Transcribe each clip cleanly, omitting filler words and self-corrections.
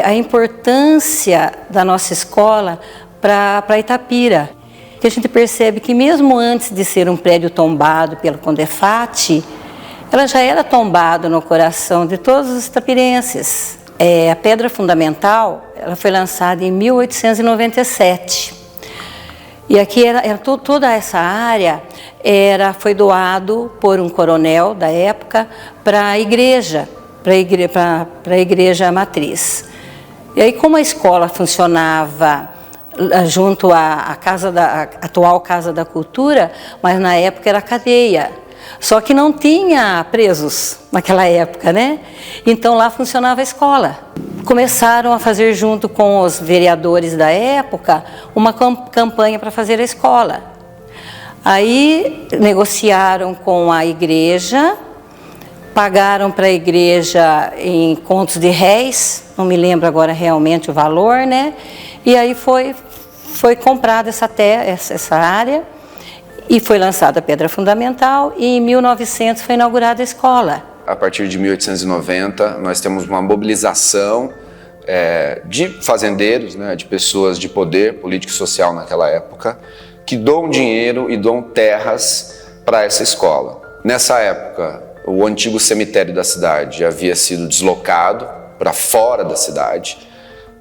a importância da nossa escola para Itapira. Que a gente percebe que mesmo antes de ser um prédio tombado pelo Condefat, ela já era tombada no coração de todos os itapirenses. A pedra fundamental ela foi lançada em 1897. E aqui toda essa área foi doado por um coronel da época para a igreja matriz. E aí, como a escola funcionava junto à atual Casa da Cultura, mas na época era cadeia. Só que não tinha presos naquela época, né? Então lá funcionava a escola. Começaram a fazer junto com os vereadores da época uma campanha para fazer a escola. Aí negociaram com a igreja, pagaram para a igreja em contos de réis, não me lembro agora realmente o valor, né? E aí foi comprada essa área e foi lançada a pedra fundamental e em 1900 foi inaugurada a escola. A partir de 1890 nós temos uma mobilização de fazendeiros, né, de pessoas de poder político e social naquela época, que doam dinheiro e doam terras para essa escola. Nessa época, o antigo cemitério da cidade havia sido deslocado para fora da cidade,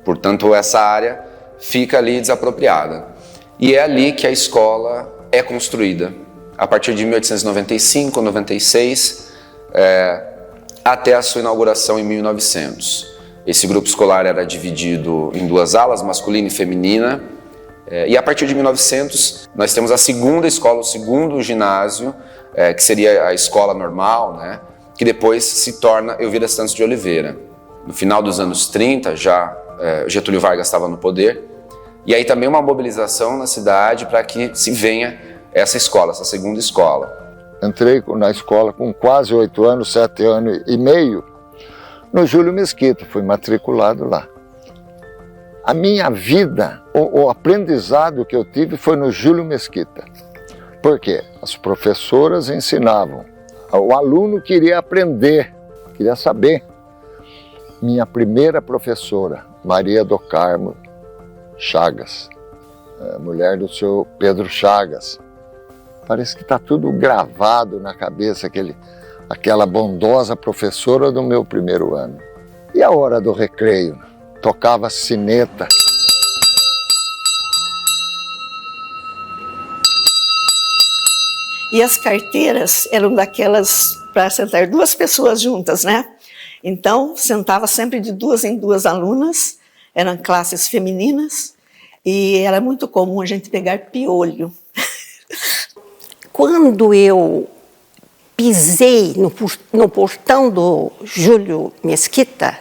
portanto essa área fica ali desapropriada. E é ali que a escola é construída, a partir de 1895, 96, até a sua inauguração em 1900. Esse grupo escolar era dividido em duas alas, masculina e feminina, e a partir de 1900 nós temos a segunda escola, o segundo ginásio, que seria a escola normal, né, que depois se torna Elvira Santos de Oliveira. No final dos anos 30, já Getúlio Vargas estava no poder, e aí também uma mobilização na cidade para que se venha essa escola, essa segunda escola. Entrei na escola com quase 8 anos, 7 anos e meio, no Júlio Mesquita, fui matriculado lá. A minha vida, o aprendizado que eu tive foi no Júlio Mesquita. Por quê? As professoras ensinavam, o aluno queria aprender, queria saber. Minha primeira professora, Maria do Carmo Chagas, mulher do senhor Pedro Chagas. Parece que está tudo gravado na cabeça, aquela bondosa professora do meu primeiro ano. E a hora do recreio? Tocava sineta. E as carteiras eram daquelas para sentar 2 pessoas juntas, né? Então, sentava sempre de 2 em 2 alunas, eram classes femininas, e era muito comum a gente pegar piolho. Quando eu pisei no portão do Júlio Mesquita,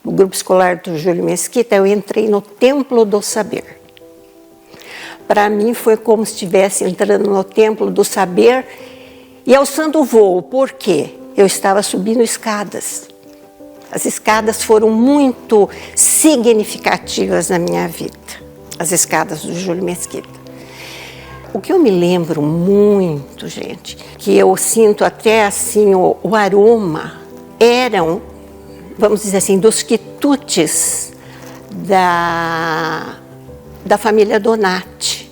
do grupo escolar do Júlio Mesquita, eu entrei no Templo do Saber. Para mim foi como se estivesse entrando no Templo do Saber e alçando o voo. Por quê? Eu estava subindo escadas. As escadas foram muito significativas na minha vida, as escadas do Júlio Mesquita. O que eu me lembro muito, gente, que eu sinto até assim o aroma, eram, vamos dizer assim, dos quitutes da família Donati.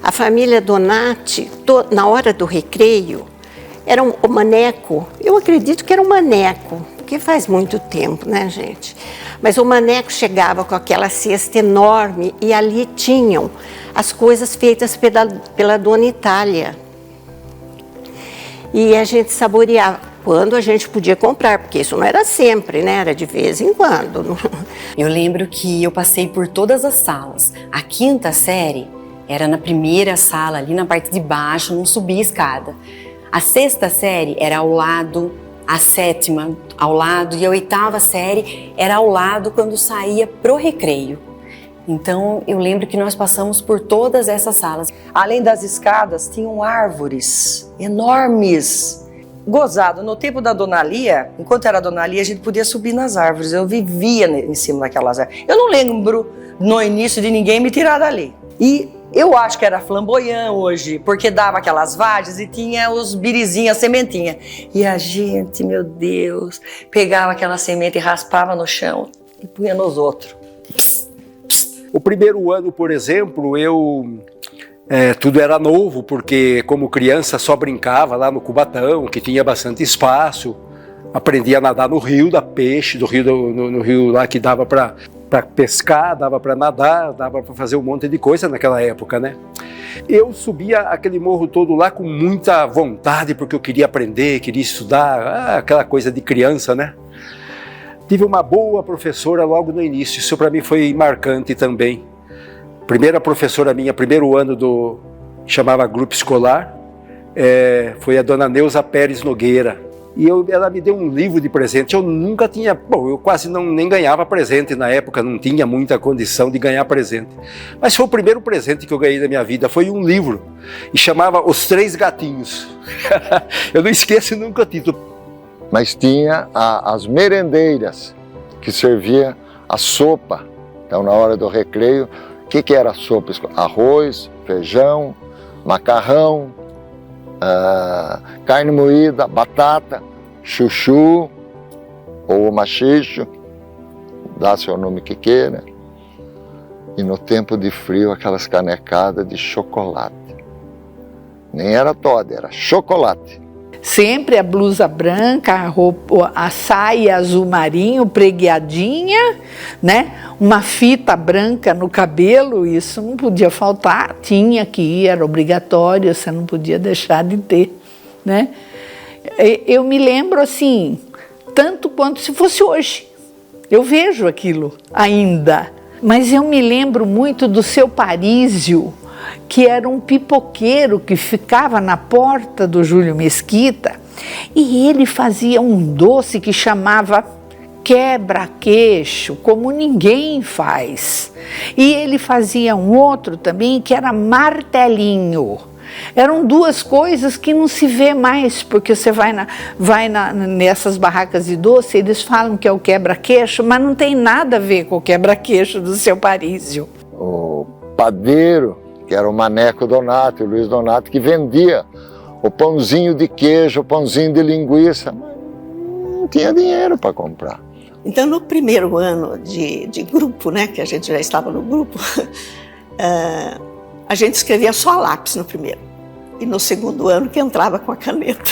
A família Donati, na hora do recreio, era um maneco, eu acredito que era um maneco, porque faz muito tempo, né, gente? Mas o maneco chegava com aquela cesta enorme e ali tinham as coisas feitas pela Dona Itália. E a gente saboreava quando a gente podia comprar, porque isso não era sempre, né? Era de vez em quando. Eu lembro que eu passei por todas as salas. A 5ª série era na primeira sala, ali na parte de baixo, não subia escada. A 6ª série era ao lado, a 7ª ao lado e a 8ª série era ao lado quando saía pro recreio. Então eu lembro que nós passamos por todas essas salas. Além das escadas, tinham árvores enormes. Gozado, no tempo da Dona Lia, enquanto era Dona Lia, a gente podia subir nas árvores. Eu vivia em cima daquelas árvores. Eu não lembro no início de ninguém me tirar dali. E Eu acho que era flamboyant hoje, porque dava aquelas vagens e tinha os birizinhos, a sementinha. E a gente, meu Deus, pegava aquela semente e raspava no chão e punha nos outros. O primeiro ano, por exemplo, tudo era novo, porque como criança só brincava lá no Cubatão, que tinha bastante espaço. Aprendi a nadar no rio, da peixe, no rio lá que dava para pescar, dava para nadar, dava para fazer um monte de coisa naquela época, né? Eu subia aquele morro todo lá com muita vontade, porque eu queria aprender, queria estudar, aquela coisa de criança, né? Tive uma boa professora logo no início, isso para mim foi marcante também. Primeira professora minha, primeiro ano chamava Grupo Escolar, foi a dona Neuza Pérez Nogueira. E ela me deu um livro de presente. Eu nunca tinha... Bom, eu quase nem ganhava presente na época, não tinha muita condição de ganhar presente. Mas foi o primeiro presente que eu ganhei na minha vida, foi um livro. E chamava Os Três Gatinhos. Eu não esqueço nunca o título. Mas tinha as merendeiras, que servia a sopa. Então, na hora do recreio, o que era a sopa? Arroz, feijão, macarrão, carne moída, batata, chuchu ou machicho, dá seu nome que queira. E no tempo de frio, aquelas canecadas de chocolate. Nem era Toddy, era chocolate. Sempre a blusa branca, a saia azul marinho, pregueadinha, né? Uma fita branca no cabelo, isso não podia faltar, tinha que ir, era obrigatório, você não podia deixar de ter, né? Eu me lembro assim, tanto quanto se fosse hoje, eu vejo aquilo ainda, mas eu me lembro muito do seu Parísio, que era um pipoqueiro que ficava na porta do Júlio Mesquita, e ele fazia um doce que chamava quebra-queixo, como ninguém faz. E ele fazia um outro também que era martelinho. Eram duas coisas que não se vê mais, porque você vai nessas barracas de doce, eles falam que é o quebra-queixo, mas não tem nada a ver com o quebra-queixo do seu Parísio. O padeiro, que era o Maneco Donato, o Luiz Donato, que vendia o pãozinho de queijo, o pãozinho de linguiça, mas não tinha dinheiro para comprar. Então, no primeiro ano de grupo, né, que a gente já estava no grupo, a gente escrevia só a lápis no primeiro. E no segundo ano que entrava com a caneta.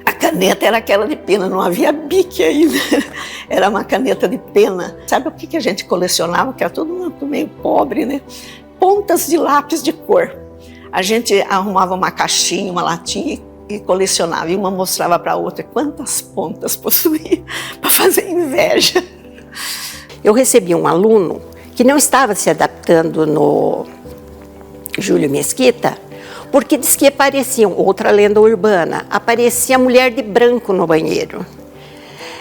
A caneta era aquela de pena, não havia bique ainda. Era uma caneta de pena. Sabe o que a gente colecionava? Que era todo mundo meio pobre, né? Pontas de lápis de cor. A gente arrumava uma caixinha, uma latinha e colecionava. E uma mostrava para a outra quantas pontas possuía, para fazer inveja. Eu recebi um aluno que não estava se adaptando no Júlio Mesquita, porque diz que aparecia, outra lenda urbana, aparecia mulher de branco no banheiro.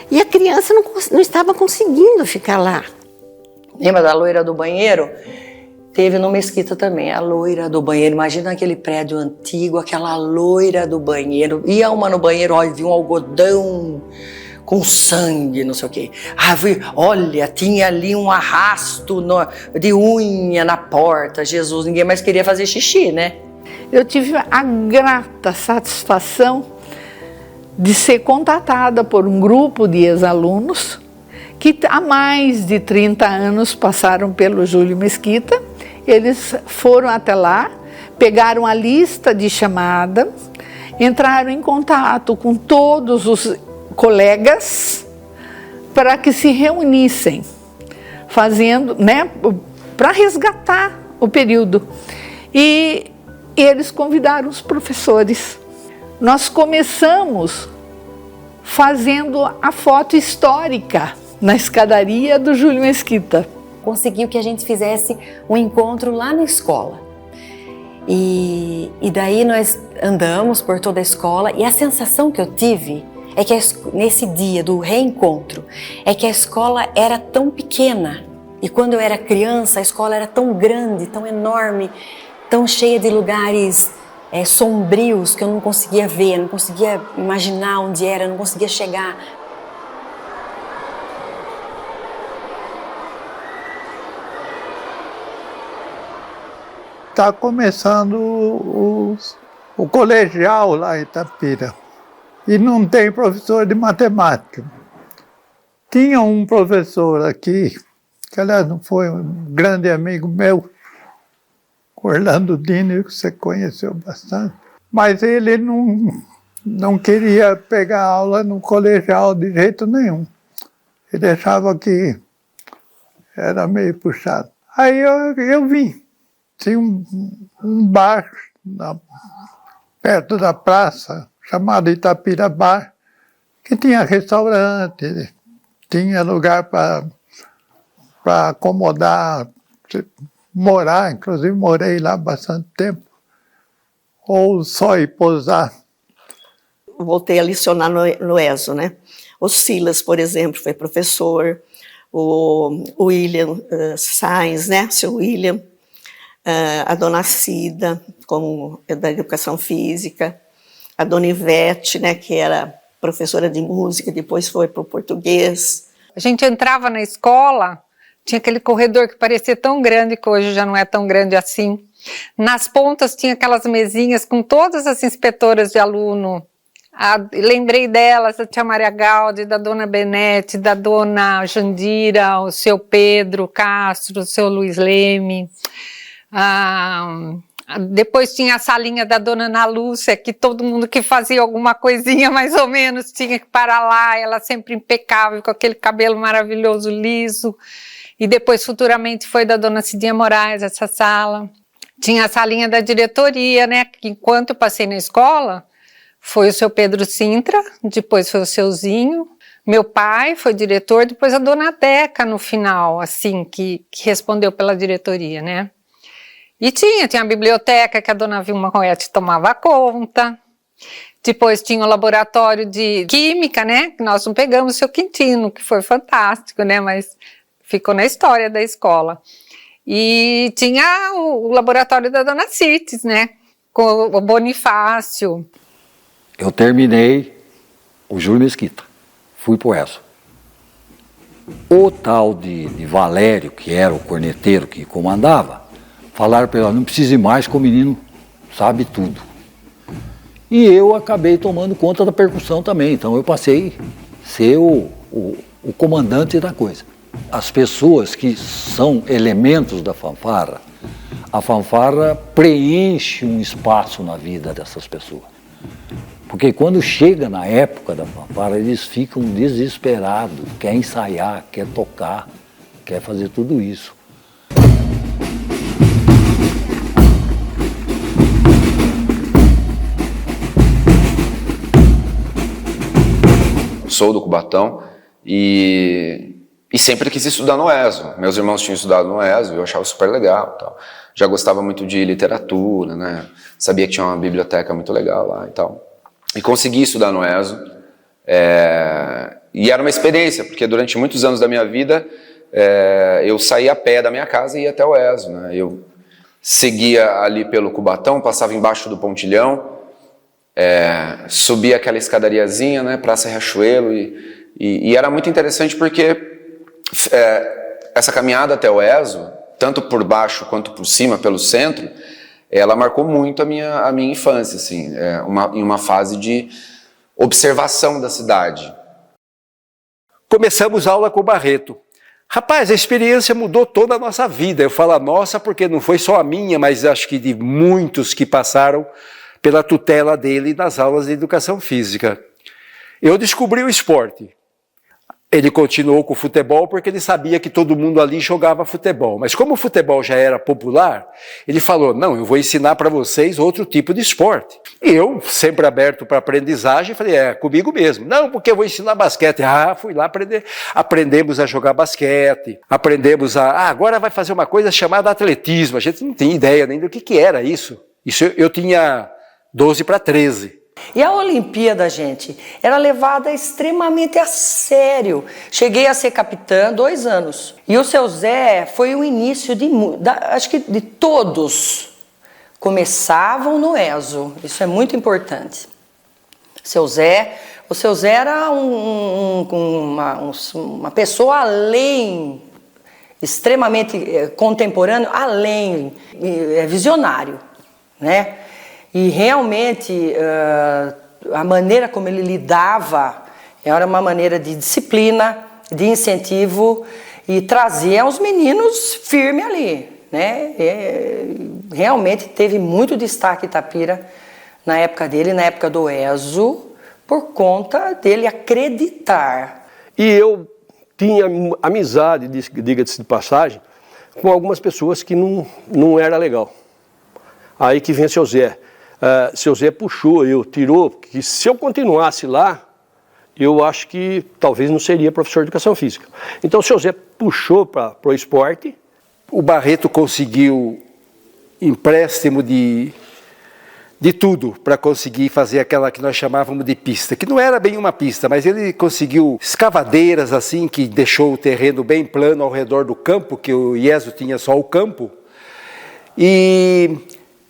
E a criança não estava conseguindo ficar lá. Lembra da loira do banheiro? Teve no Mesquita também, a loira do banheiro. Imagina aquele prédio antigo, aquela loira do banheiro. Ia uma no banheiro, ó, viu um algodão com sangue, não sei o quê. Olha, tinha ali um arrasto de unha na porta. Jesus, ninguém mais queria fazer xixi, né? Eu tive a grata satisfação de ser contatada por um grupo de ex-alunos que há mais de 30 anos passaram pelo Júlio Mesquita. Eles foram até lá, pegaram a lista de chamada, entraram em contato com todos os colegas para que se reunissem, fazendo, né, para resgatar o período. E eles convidaram os professores. Nós começamos fazendo a foto histórica na escadaria do Júlio Mesquita. Conseguiu que a gente fizesse um encontro lá na escola. E daí nós andamos por toda a escola e a sensação que eu tive é que nesse dia do reencontro, é que a escola era tão pequena. E quando eu era criança, a escola era tão grande, tão enorme, tão cheia de lugares sombrios que eu não conseguia ver, não conseguia imaginar onde era, não conseguia chegar. está começando o colegial lá em Itapira. E não tem professor de matemática. Tinha um professor aqui, que aliás não foi um grande amigo meu, Orlando Dini, que você conheceu bastante, mas ele não queria pegar aula no colegial de jeito nenhum. Ele achava que era meio puxado. Aí eu vim. Tinha um bar perto da praça, chamado Itapira Bar, que tinha restaurante, tinha lugar para acomodar, morar, inclusive morei lá bastante tempo, ou só ir posar. Voltei a lecionar no ESO, né? O Silas, por exemplo, foi professor, o William Sainz, né? Seu William, a dona Cida, como da educação física, a dona Ivete, né? Que era professora de música, depois foi para o português. A gente entrava na escola, tinha aquele corredor que parecia tão grande, que hoje já não é tão grande assim. Nas pontas tinha aquelas mesinhas com todas as inspetoras de aluno. Lembrei delas, da tia Maria Gaudi, da dona Benete, da dona Jandira, o seu Pedro Castro, o seu Luiz Leme. Depois tinha a salinha da dona Ana Lúcia, que todo mundo que fazia alguma coisinha mais ou menos tinha que parar lá, ela sempre impecável, com aquele cabelo maravilhoso, liso. E depois, futuramente, foi da dona Cidinha Moraes, essa sala. Tinha a salinha da diretoria, né? Que enquanto eu passei na escola, foi o seu Pedro Sintra, depois foi o seuzinho, meu pai foi diretor, depois a dona Deca no final, assim, que respondeu pela diretoria, né? E tinha a biblioteca que a dona Vilma Roete tomava conta, depois tinha o laboratório de química, né? Que nós não pegamos o seu Quintino, que foi fantástico, né? Mas ficou na história da escola. E tinha o laboratório da dona Cites, né? Com o Bonifácio. Eu terminei o Júlio Mesquita, fui pro ESO. O tal de Valério, que era o corneteiro que comandava, falaram para ele, não precisa ir mais que o menino sabe tudo. E eu acabei tomando conta da percussão também, então eu passei a ser o comandante da coisa. As pessoas que são elementos da fanfarra, a fanfarra preenche um espaço na vida dessas pessoas. Porque quando chega na época da fanfarra, eles ficam desesperados, quer ensaiar, quer tocar, quer fazer tudo isso. Sou do Cubatão e sempre quis estudar no ESO. Meus irmãos tinham estudado no ESO, eu achava super legal. Tal. Já gostava muito de literatura, né? Sabia que tinha uma biblioteca muito legal lá e tal. E consegui estudar no ESO, e era uma experiência, porque durante muitos anos da minha vida, eu saía a pé da minha casa e ia até o ESO, né? Eu seguia ali pelo Cubatão, passava embaixo do pontilhão, subia aquela escadariazinha, né, Praça Riachuelo, e era muito interessante porque essa caminhada até o ESO, tanto por baixo quanto por cima, pelo centro, ela marcou muito a minha infância, assim, em uma fase de observação da cidade. Começamos a aula com o Barreto. Rapaz, a experiência mudou toda a nossa vida. Eu falo a nossa porque não foi só a minha, mas acho que de muitos que passaram pela tutela dele nas aulas de educação física. Eu descobri o esporte. Ele continuou com o futebol porque ele sabia que todo mundo ali jogava futebol. Mas como o futebol já era popular, ele falou, não, eu vou ensinar para vocês outro tipo de esporte. E eu, sempre aberto para aprendizagem, falei, comigo mesmo. Não, porque eu vou ensinar basquete. Fui lá aprender. Aprendemos a jogar basquete, aprendemos agora vai fazer uma coisa chamada atletismo. A gente não tinha ideia nem do que era isso. Isso eu tinha 12 para 13. E a Olimpíada, gente, era levada extremamente a sério. Cheguei a ser capitã 2 anos. E o seu Zé foi o início acho que de todos começavam no ESO. Isso é muito importante. O seu Zé era uma pessoa além extremamente contemporâneo, além, visionário, né? E realmente a maneira como ele lidava era uma maneira de disciplina, de incentivo e trazia os meninos firmes ali, né? Realmente teve muito destaque Itapira na época dele, na época do ESO, por conta dele acreditar. E eu tinha amizade, diga-se de passagem, com algumas pessoas que não era legal. Aí que vem seu Zé. Seu Zé puxou, tirou, que se eu continuasse lá, eu acho que talvez não seria professor de educação física. Então o seu Zé puxou para o esporte. O Barreto conseguiu empréstimo de tudo para conseguir fazer aquela que nós chamávamos de pista, que não era bem uma pista, mas ele conseguiu escavadeiras assim, que deixou o terreno bem plano ao redor do campo, que o IESO tinha só o campo. E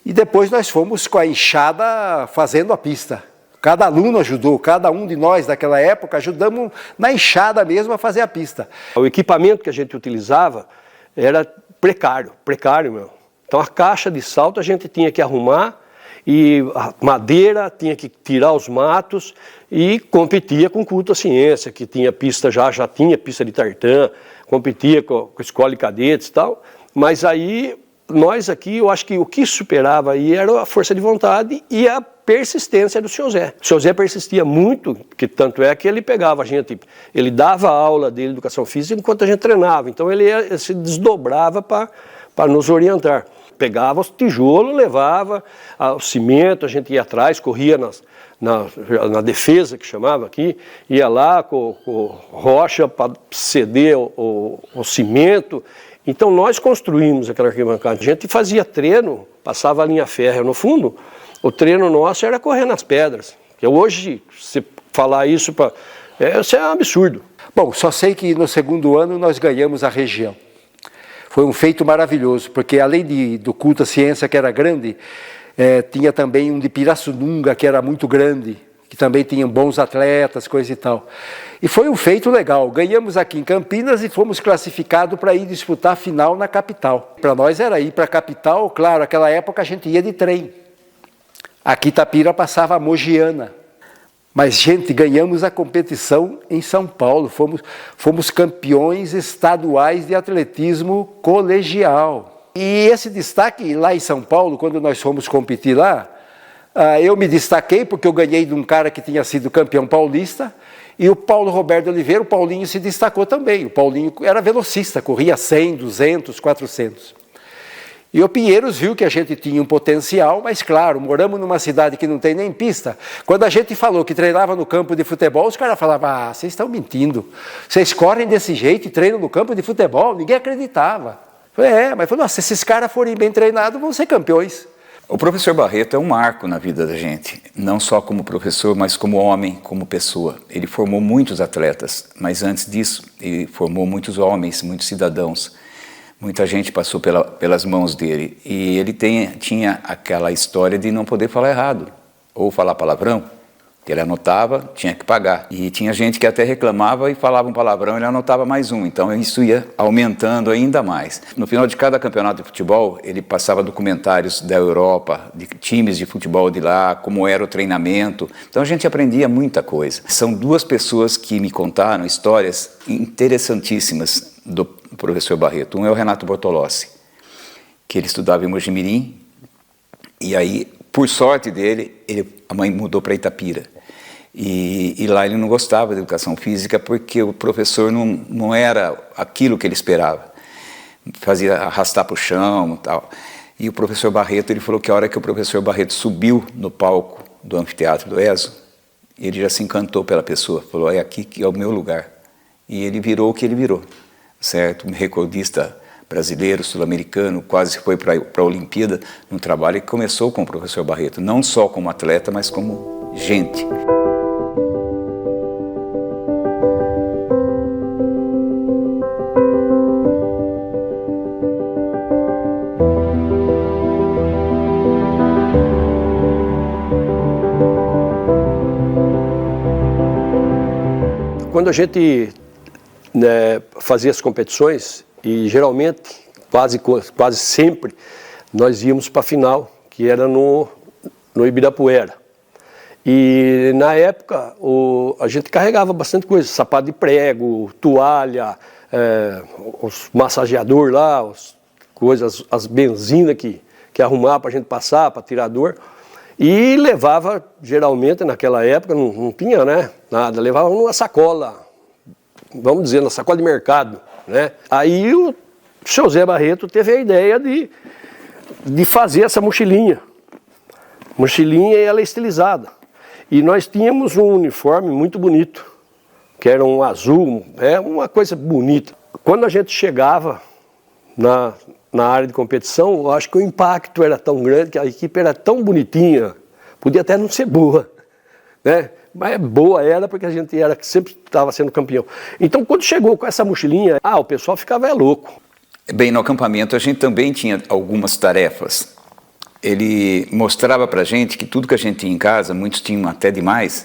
depois nós fomos com a enxada fazendo a pista. Cada aluno ajudou, cada um de nós daquela época ajudamos na enxada mesmo a fazer a pista. O equipamento que a gente utilizava era precário meu. Então a caixa de salto a gente tinha que arrumar, e a madeira tinha que tirar os matos e competia com o Culto à Ciência, que tinha pista já tinha pista de tartan, competia com a escola de cadetes e tal, mas aí nós aqui, eu acho que o que superava aí era a força de vontade e a persistência do seu Zé. O seu Zé persistia muito, que tanto é que ele pegava a gente, ele dava a aula dele de educação física enquanto a gente treinava, então ele se desdobrava para nos orientar. Pegava os tijolos, levava o cimento, a gente ia atrás, corria na defesa, que chamava aqui, ia lá com rocha para ceder o cimento. Então nós construímos aquela arquibancada, a gente fazia treino, passava a linha férrea no fundo, o treino nosso era correr nas pedras. Que hoje, se falar isso, isso é um absurdo. Bom, só sei que no segundo ano nós ganhamos a região. Foi um feito maravilhoso, porque além do Culto à Ciência, que era grande, tinha também um de Pirassununga, que era muito grande, que também tinha bons atletas, coisa e tal. E foi um feito legal. Ganhamos aqui em Campinas e fomos classificados para ir disputar a final na capital. Para nós era ir para a capital, claro, naquela época a gente ia de trem. Aqui Itapira passava a Mogiana. Mas, gente, ganhamos a competição em São Paulo, fomos campeões estaduais de atletismo colegial. E esse destaque lá em São Paulo, quando nós fomos competir lá, eu me destaquei porque eu ganhei de um cara que tinha sido campeão paulista, e o Paulo Roberto Oliveira, o Paulinho, se destacou também. O Paulinho era velocista, corria 100, 200, 400. E o Pinheiros viu que a gente tinha um potencial, mas claro, moramos numa cidade que não tem nem pista. Quando a gente falou que treinava no campo de futebol, os caras falavam, vocês estão mentindo. Vocês correm desse jeito e treinam no campo de futebol? Ninguém acreditava. Mas falou, se esses caras forem bem treinados, vão ser campeões. O professor Barreto é um marco na vida da gente, não só como professor, mas como homem, como pessoa. Ele formou muitos atletas, mas antes disso, ele formou muitos homens, muitos cidadãos. Muita gente passou pelas mãos dele e ele tinha aquela história de não poder falar errado ou falar palavrão. Ele anotava, tinha que pagar. E tinha gente que até reclamava e falava um palavrão, ele anotava mais um. Então isso ia aumentando ainda mais. No final de cada campeonato de futebol, ele passava documentários da Europa, de times de futebol de lá, como era o treinamento. Então a gente aprendia muita coisa. São duas pessoas que me contaram histórias interessantíssimas do professor Barreto. Um é o Renato Bortolossi, que ele estudava em Mojimirim, e aí, por sorte dele, a mãe mudou para Itapira. E lá ele não gostava de educação física porque o professor não era aquilo que ele esperava. Fazia arrastar para o chão e tal. E o professor Barreto, ele falou que a hora que o professor Barreto subiu no palco do anfiteatro do ESO, ele já se encantou pela pessoa, falou, é aqui que é o meu lugar. E ele virou o que ele virou, certo? Um recordista brasileiro, sul-americano, quase foi para a Olimpíada, num trabalho que começou com o professor Barreto, não só como atleta, mas como gente. Quando a gente fazia as competições, E geralmente, quase sempre, nós íamos para a final, que era no Ibirapuera. E na época a gente carregava bastante coisa, sapato de prego, toalha, os massageador lá, as benzinas que arrumava para a gente passar, para tirar dor. E levava, geralmente naquela época, não tinha, né, nada, levava numa sacola, vamos dizer, na sacola de mercado, né. Aí o seu Zé Barreto teve a ideia de fazer essa mochilinha e ela é estilizada. E nós tínhamos um uniforme muito bonito, que era um azul, uma coisa bonita. Quando a gente chegava na área de competição, eu acho que o impacto era tão grande, que a equipe era tão bonitinha, podia até não ser boa, né? Mas boa era porque a gente sempre estava sendo campeão. Então, quando chegou com essa mochilinha, o pessoal ficava louco. Bem, no acampamento a gente também tinha algumas tarefas. Ele mostrava pra gente que tudo que a gente tinha em casa, muitos tinham até demais,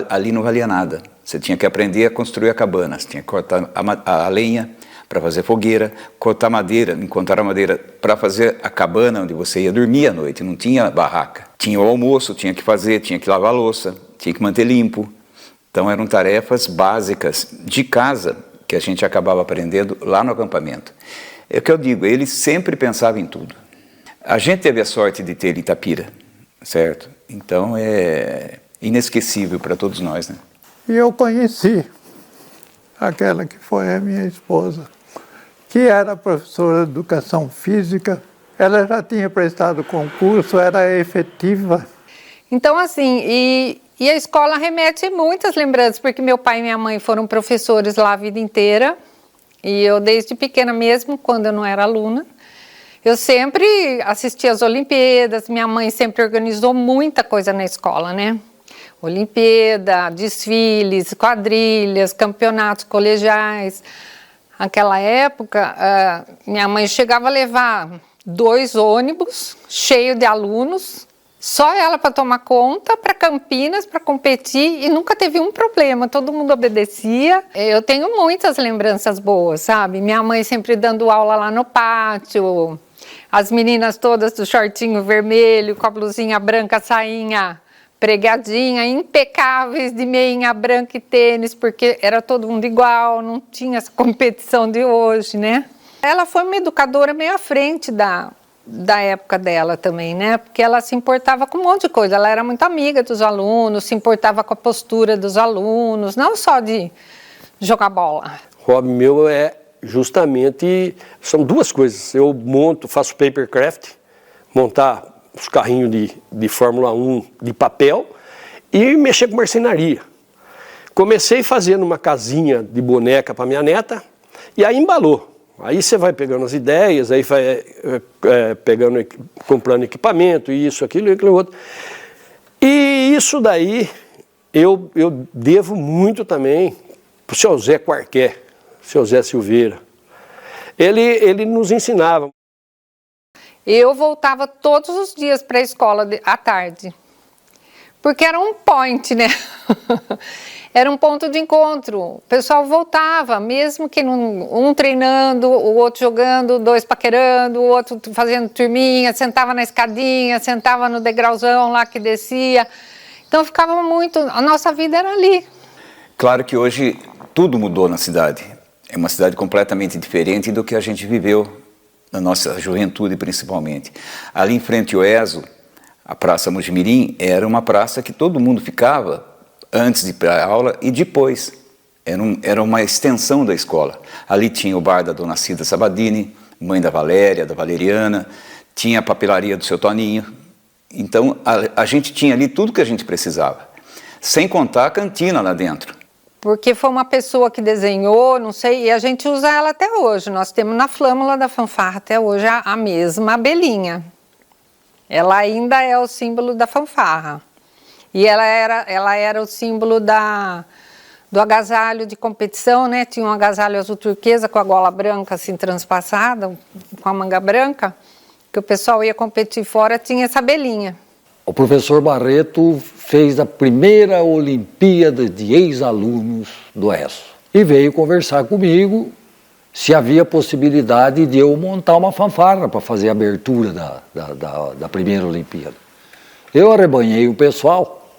ali não valia nada. Você tinha que aprender a construir a cabana, você tinha que cortar a lenha para fazer fogueira, cortar madeira, encontrar a madeira para fazer a cabana onde você ia dormir à noite, não tinha barraca. Tinha o almoço, tinha que fazer, tinha que lavar a louça, tinha que manter limpo. Então eram tarefas básicas de casa que a gente acabava aprendendo lá no acampamento. É o que eu digo, ele sempre pensava em tudo. A gente teve a sorte de ter Itapira, certo? Então é inesquecível para todos nós, né? E eu conheci aquela que foi a minha esposa, que era professora de educação física. Ela já tinha prestado concurso, era efetiva. Então, assim, e a escola remete muitas lembranças, porque meu pai e minha mãe foram professores lá a vida inteira. E eu, desde pequena mesmo, quando eu não era aluna, eu sempre assistia às Olimpíadas, minha mãe sempre organizou muita coisa na escola, né? Olimpíada, desfiles, quadrilhas, campeonatos colegiais. Naquela época, minha mãe chegava a levar 2 ônibus cheios de alunos, só ela para tomar conta, para Campinas, para competir, e nunca teve um problema, todo mundo obedecia. Eu tenho muitas lembranças boas, sabe? Minha mãe sempre dando aula lá no pátio, as meninas todas do shortinho vermelho, com a blusinha branca, sainha pregadinha, impecáveis, de meinha branca e tênis, porque era todo mundo igual, não tinha essa competição de hoje, né? Ela foi uma educadora meio à frente da época dela também, né? Porque ela se importava com um monte de coisa, ela era muito amiga dos alunos, se importava com a postura dos alunos, não só de jogar bola. O hobby meu justamente, são 2 coisas. Eu faço papercraft, montar os carrinhos de Fórmula 1 de papel e mexer com marcenaria. Comecei fazendo uma casinha de boneca para minha neta e aí embalou. Aí você vai pegando as ideias, aí vai comprando equipamento, isso, aquilo e aquilo outro. E isso daí eu devo muito também para o seu Zé Quarqué, seu Zé Silveira. Ele nos ensinava. Eu voltava todos os dias para a escola à tarde, porque era um point, né? Era um ponto de encontro. O pessoal voltava, mesmo que um treinando, o outro jogando, 2 paquerando, o outro fazendo turminha, sentava na escadinha, sentava no degrauzão lá que descia. Então ficava muito, a nossa vida era ali. Claro que hoje tudo mudou na cidade. É uma cidade completamente diferente do que a gente viveu na nossa juventude, principalmente. Ali em frente ao ESO, a Praça Mojimirim, era uma praça que todo mundo ficava antes de ir para a aula e depois. Era uma extensão da escola. Ali tinha o bar da Dona Cida Sabadini, mãe da Valéria, da Valeriana, tinha a papelaria do seu Toninho. Então, a gente tinha ali tudo que a gente precisava, sem contar a cantina lá dentro. Porque foi uma pessoa que desenhou, não sei, e a gente usa ela até hoje. Nós temos na flâmula da fanfarra até hoje a mesma abelhinha. Ela ainda é o símbolo da fanfarra. E ela era o símbolo do agasalho de competição, né? Tinha um agasalho azul turquesa com a gola branca assim transpassada, com a manga branca, que o pessoal ia competir fora, tinha essa abelhinha. O professor Barreto fez a primeira Olimpíada de ex-alunos do ESO e veio conversar comigo se havia possibilidade de eu montar uma fanfarra para fazer a abertura da primeira Olimpíada. Eu arrebanhei o pessoal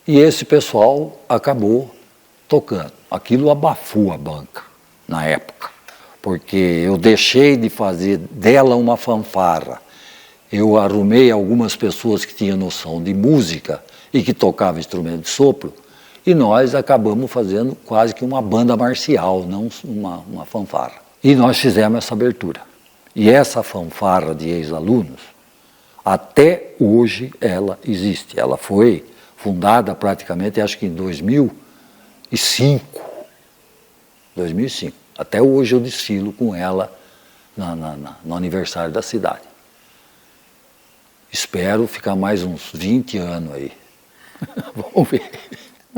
e esse pessoal acabou tocando. Aquilo abafou a banca na época, porque eu deixei de fazer dela uma fanfarra. Eu arrumei algumas pessoas que tinham noção de música e que tocavam instrumento de sopro, e nós acabamos fazendo quase que uma banda marcial, não uma fanfarra. E nós fizemos essa abertura. E essa fanfarra de ex-alunos, até hoje ela existe. Ela foi fundada praticamente, acho que em 2005. 2005. Até hoje eu desfilo com ela no aniversário da cidade. Espero ficar mais uns 20 anos aí. Vamos ver.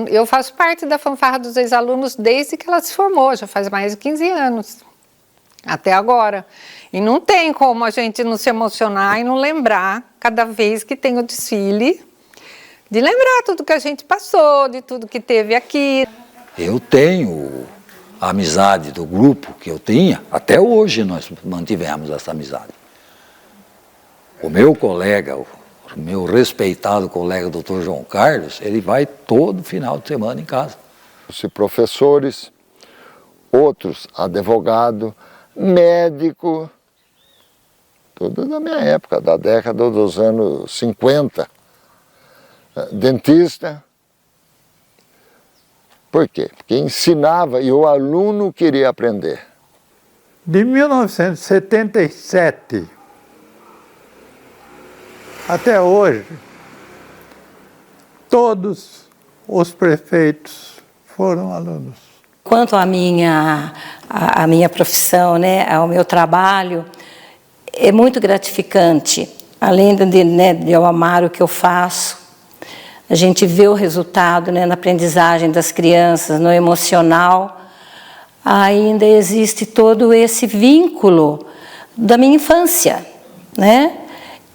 Eu faço parte da fanfarra dos ex-alunos desde que ela se formou, já faz mais de 15 anos, até agora. E não tem como a gente não se emocionar e não lembrar, cada vez que tem o desfile, de lembrar tudo que a gente passou, de tudo que teve aqui. Eu tenho a amizade do grupo que eu tinha, até hoje nós mantivemos essa amizade. O meu colega, o meu respeitado colega Dr. João Carlos, ele vai todo final de semana em casa. Os professores, outros advogado, médico, tudo da minha época, da década dos anos 50. Dentista. Por quê? Porque ensinava e o aluno queria aprender. De 1977 até hoje, todos os prefeitos foram alunos. Quanto à minha profissão, né, ao meu trabalho, é muito gratificante. Além de eu amar o que eu faço, a gente vê o resultado, né, na aprendizagem das crianças, no emocional. Ainda existe todo esse vínculo da minha infância, né?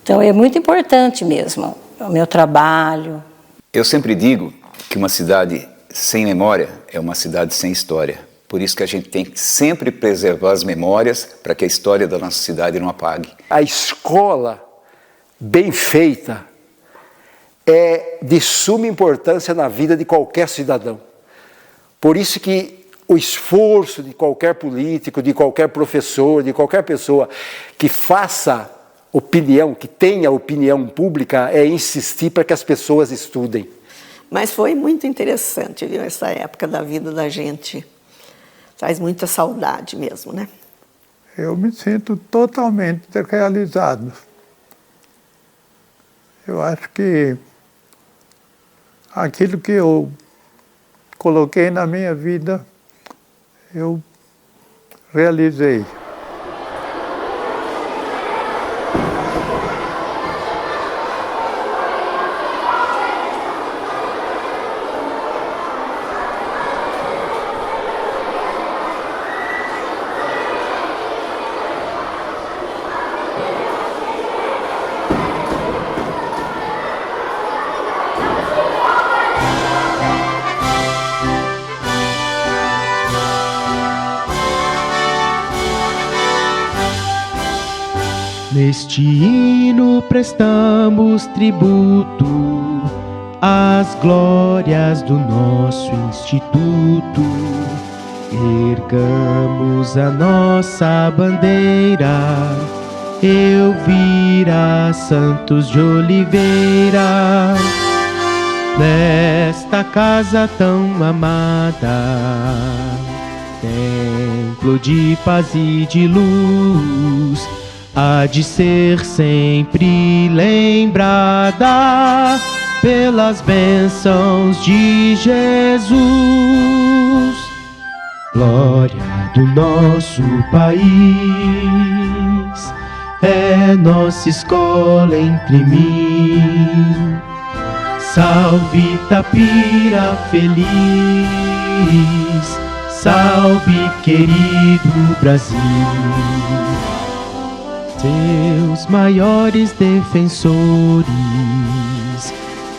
Então é muito importante mesmo o meu trabalho. Eu sempre digo que uma cidade sem memória é uma cidade sem história. Por isso que a gente tem que sempre preservar as memórias para que a história da nossa cidade não apague. A escola bem feita é de suma importância na vida de qualquer cidadão. Por isso que o esforço de qualquer político, de qualquer professor, de qualquer pessoa que faça opinião, que tenha opinião pública, é insistir para que as pessoas estudem. Mas foi muito interessante, viu, essa época da vida da gente. Traz muita saudade mesmo, né? Eu me sinto totalmente realizado. Eu acho que aquilo que eu coloquei na minha vida, eu realizei. Neste hino prestamos tributo às glórias do nosso instituto. Ergamos a nossa bandeira, Elvira Santos de Oliveira. Nesta casa tão amada, templo de paz e de luz, há de ser sempre lembrada pelas bênçãos de Jesus. Glória do nosso país, é nossa escola entre mim. Salve Itapira feliz, salve querido Brasil. Seus maiores defensores,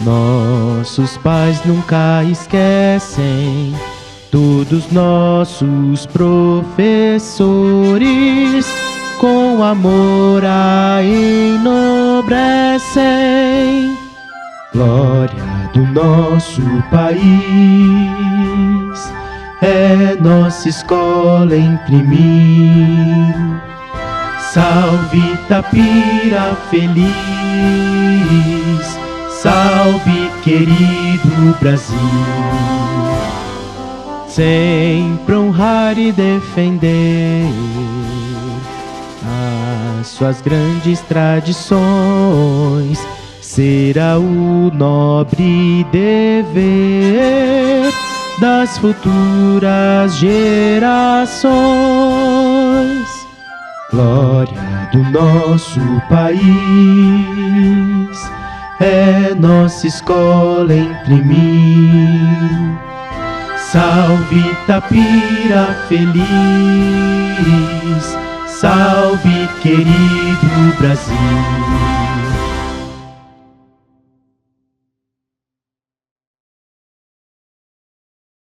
nossos pais nunca esquecem Todos nossos professores com amor a enobrecem. Glória do nosso país, é nossa escola entre mim. Salve Itapira feliz, salve querido Brasil. Sempre honrar e defender as suas grandes tradições será o nobre dever das futuras gerações. Glória do nosso país, é nossa escola entre mim. Salve Itapira feliz, salve querido Brasil.